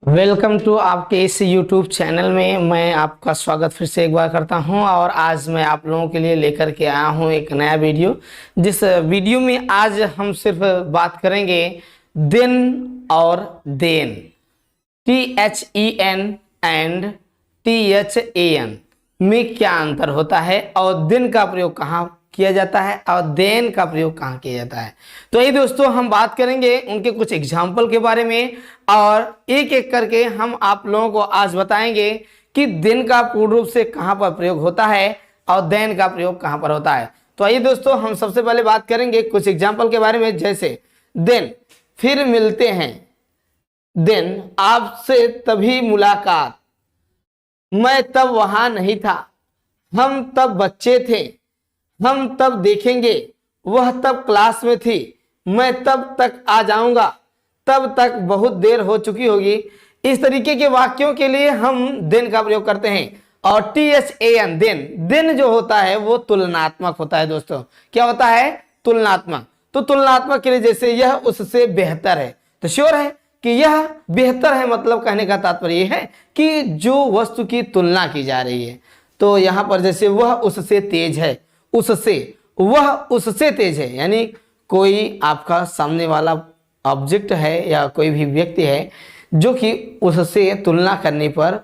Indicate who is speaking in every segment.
Speaker 1: Welcome to आपके इस YouTube channel में मैं आपका स्वागत फिर से एक बार करता हूं। और आज मैं आप लोगों के लिए लेकर के आया हूं एक नया वीडियो। जिस वीडियो में आज हम सिर्फ बात करेंगे दिन और देन, THEN एंड THAN में क्या अंतर होता है और दिन का प्रयोग कहाँ किया जाता है और देन का प्रयोग कहाँ किया जाता है। तो ये दोस्तों हम बात करेंगे उनके कुछ एग्जाम्पल के बारे में और एक एक करके हम आप लोगों को आज बताएंगे कि दिन का पूर्ण रूप से कहाँ पर प्रयोग होता है और देन का प्रयोग कहाँ पर होता है। तो आइए दोस्तों हम सबसे पहले बात करेंगे कुछ एग्जाम्पल के बारे में, जैसे दिन फिर मिलते हैं, दिन आपसे तभी मुलाकात, मैं तब वहां नहीं था, हम तब बच्चे थे, हम तब देखेंगे, वह तब क्लास में थी, मैं तब तक आ जाऊंगा, तब तक बहुत देर हो चुकी होगी। इस तरीके के वाक्यों के लिए हम दिन का प्रयोग करते हैं। और THAN दिन जो होता है वो तुलनात्मक होता है दोस्तों। क्या होता है? तुलनात्मक। तो तुलनात्मक के लिए जैसे यह उससे बेहतर है, तो श्योर है कि यह बेहतर है, मतलब कहने का तात्पर्य यह है कि जो वस्तु की तुलना की जा रही है। तो यहां पर जैसे वह उससे तेज है, उससे, वह उससे तेज है, यानी कोई आपका सामने वाला ऑब्जेक्ट है या कोई भी व्यक्ति है जो कि उससे तुलना करने पर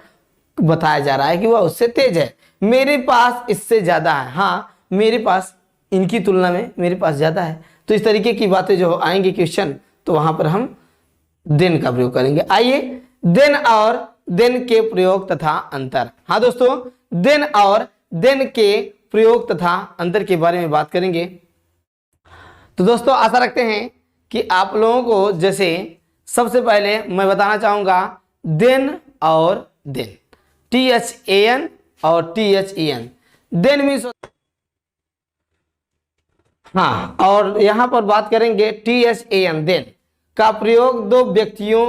Speaker 1: बताया जा रहा है कि वह उससे तेज है। मेरे पास इससे ज्यादा है, हाँ मेरे पास इनकी तुलना में मेरे पास ज्यादा है। तो इस तरीके की बातें जो आएंगी क्वेश्चन, तो वहां पर हम दिन का प्रयोग करेंगे। आइए दिन और दिन के प्रयोग तथा अंतर। हाँ दोस्तों, दिन और दिन के प्रयोग तथा अंतर के बारे में बात करेंगे। तो दोस्तों आशा रखते हैं कि आप लोगों को, जैसे सबसे पहले मैं बताना चाहूंगा दिन और दिन, THAN और THEN। दिन मीन्स, हाँ, और यहां पर बात करेंगे THAN दिन का प्रयोग दो व्यक्तियों,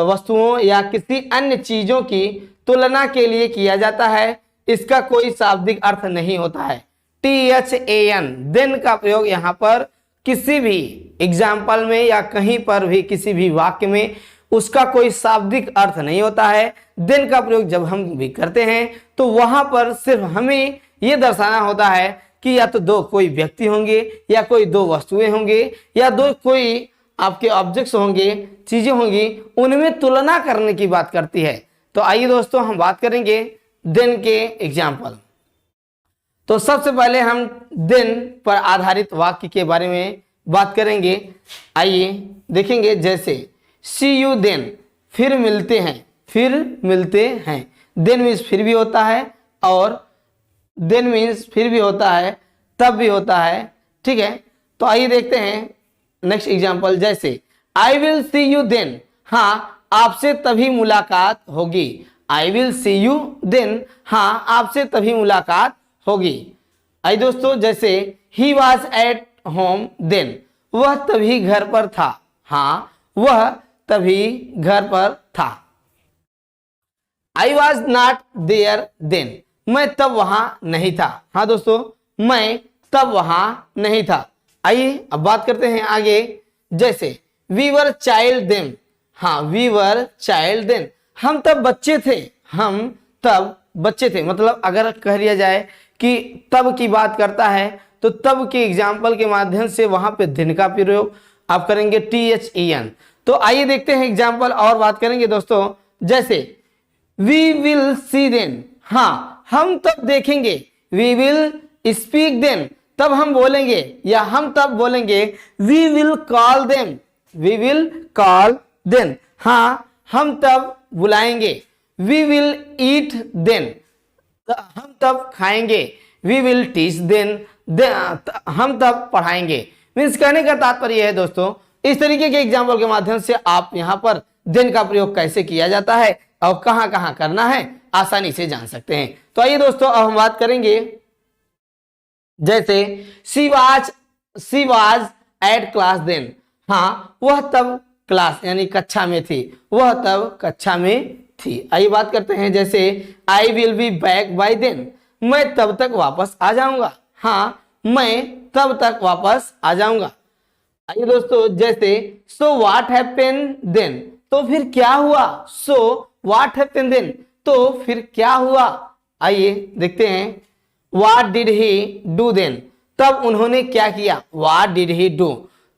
Speaker 1: वस्तुओं या किसी अन्य चीजों की तुलना के लिए किया जाता है। इसका कोई शाब्दिक अर्थ नहीं होता है। THAN दिन का प्रयोग यहाँ पर किसी भी एग्जाम्पल में या कहीं पर भी किसी भी वाक्य में उसका कोई शाब्दिक अर्थ नहीं होता है। दिन का प्रयोग जब हम भी करते हैं तो वहां पर सिर्फ हमें यह दर्शाना होता है कि या तो दो कोई व्यक्ति होंगे या कोई दो वस्तुएं होंगे या दो कोई आपके ऑब्जेक्ट्स होंगे, चीजें होंगी, उनमें तुलना करने की बात करती है। तो आइए दोस्तों हम बात करेंगे दिन के एग्जाम्पल। तो सबसे पहले हम दिन पर आधारित वाक्य के बारे में बात करेंगे। आइए देखेंगे, जैसे सी यू देन, फिर मिलते हैं, फिर मिलते हैं। देन मीन्स फिर भी होता है और देन मीन्स फिर भी होता है, तब भी होता है, ठीक है। तो आइए देखते हैं नेक्स्ट एग्जाम्पल, जैसे I will see you then, हाँ आपसे तभी मुलाकात होगी। I will see you then, हाँ आपसे तभी मुलाकात होगी। आई दोस्तों, जैसे he was at home then, वह तभी घर पर था, हाँ वह तभी घर पर था। I was not there then, मैं तब वहां नहीं था, हाँ दोस्तों मैं तब वहां नहीं था। आइए अब बात करते हैं आगे, जैसे वी वर चाइल्ड देन, हाँ वी वर चाइल्ड देन, हम तब बच्चे थे, हम तब बच्चे थे। मतलब अगर कह लिया जाए कि तब की बात करता है तो तब के एग्जाम्पल के माध्यम से वहां पे दिन का प्रयोग आप करेंगे THEN। तो आइए देखते हैं एग्जाम्पल और बात करेंगे दोस्तों, जैसे वी विल सी देन, हाँ हम तब देखेंगे। वी विल स्पीक देन, तब हम बोलेंगे या हम तब बोलेंगे। We will call them, we will call then, हाँ हम तब बुलाएंगे। वी विल ईट देन, हम तब खाएंगे। वी विल टीच देन, हम तब पढ़ाएंगे। मीन्स कहने का तात्पर्य है दोस्तों, इस तरीके के एग्जाम्पल के माध्यम से आप यहाँ पर दिन का प्रयोग कैसे किया जाता है और कहाँ कहाँ करना है आसानी से जान सकते हैं। तो आइए दोस्तों अब हम बात करेंगे, जैसे she was at class then, हाँ वह तब क्लास यानी कक्षा में थी, वह तब कक्षा में थी। आइए बात करते हैं, जैसे I will be back by then, मैं तब तक वापस आ जाऊंगा, हाँ मैं तब तक वापस आ जाऊंगा। आइए दोस्तों, जैसे सो व्हाट हैपेंड देन, तो फिर क्या हुआ, सो व्हाट हैपेंड देन, तो फिर क्या हुआ। आइए देखते हैं, what did he do then, तब उन्होंने क्या किया, व्हाट डिड ही डू,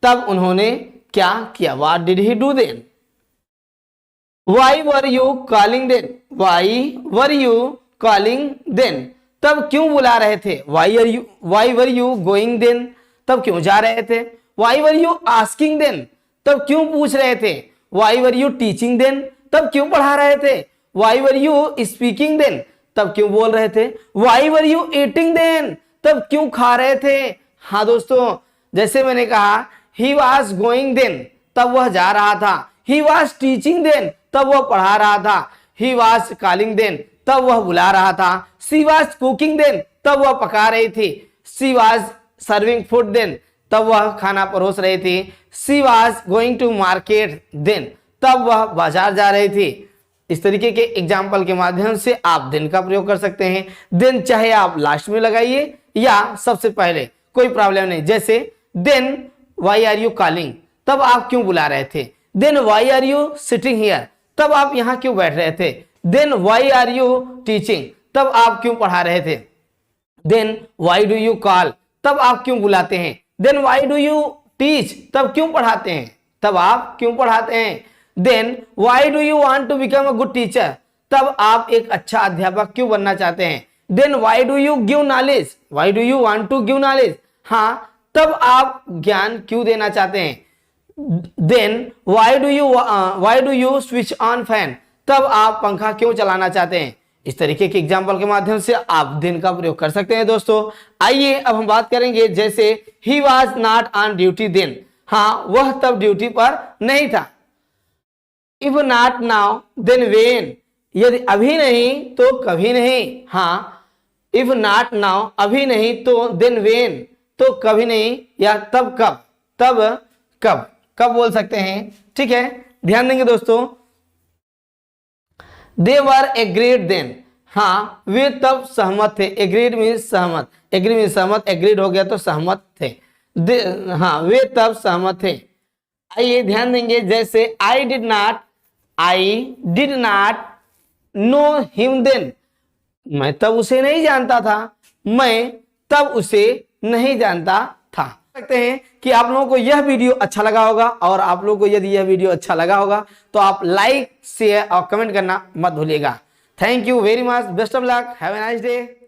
Speaker 1: तब उन्होंने क्या किया, what did he do then. Why were you calling then, why were you calling then, तब क्यों बुला रहे थे, why were you going then, तब क्यों जा रहे थे। Why were you asking then, तब क्यों पूछ रहे थे। Why were you teaching then, तब क्यों पढ़ा रहे थे। Why were you speaking then, तब क्यों बोल रहे थे। Why were you eating then, तब क्यों खा रहे थे। हाँ दोस्तों, जैसे मैंने कहा ही वॉज गोइंग देन, तब वह जा रहा था। ही वॉज टीचिंग देन, तब वह पढ़ा रहा था। ही वॉज कॉलिंग देन, तब वह बुला रहा था। सी वॉज कुकिंग देन, तब वह पका रही थी। She was serving food then, तब वह खाना परोस रही थी। She was going to market then, तब वह बाजार जा रही थी। इस तरीके के एग्जाम्पल के माध्यम से आप देन का प्रयोग कर सकते हैं। देन चाहे आप लास्ट में लगाइए या सबसे पहले, कोई प्रॉब्लम नहीं। जैसे then why are you calling, तब आप क्यों बुला रहे थे। Then why are you sitting here, तब आप यहां क्यों बैठ रहे थे। Then why are you teaching, तब आप क्यों पढ़ा रहे थे। Then why do you call, तब आप क्यों बुलाते हैं। Then why do you teach, तब क्यों पढ़ाते हैं, तब आप क्यों पढ़ाते हैं। Then why do you want to become a good teacher, तब आप एक अच्छा अध्यापक क्यों बनना चाहते हैं। Then why do you give knowledge, why do you want to give knowledge, हाँ तब आप ज्ञान क्यों देना चाहते हैं। Then why do you switch on fan, तब आप पंखा क्यों चलाना चाहते हैं। इस तरीके के एग्जाम्पल के माध्यम से आप देन का प्रयोग कर सकते हैं दोस्तों। आइए अब हम बात करेंगे, जैसे he was not on duty then, हाँ वह तब ड्यूटी पर नहीं था। If not now then when, यदि अभी नहीं तो कभी नहीं। हाँ, इफ नॉट नाउ अभी नहीं तो देन वेन, तो कभी नहीं या तब कब, तब कब, कब बोल सकते हैं। ठीक है, ध्यान देंगे दोस्तों। दे वर एग्रीड देन, हाँ वे तब सहमत थे। एग्रीड मीन्स सहमत, एग्री मीन्स सहमत, एग्रीड हो गया तो सहमत थे। हाँ वे तब सहमत थे। आइए ध्यान देंगे, जैसे I did not know him then, मैं तब उसे नहीं जानता था, मैं तब उसे नहीं जानता था। सकते हैं कि आप लोगों को यह वीडियो अच्छा लगा होगा, और आप लोगों को यदि यह वीडियो अच्छा लगा होगा तो आप लाइक शेयर और कमेंट करना मत भूलिएगा। Thank you very much, best of luck, have a nice day.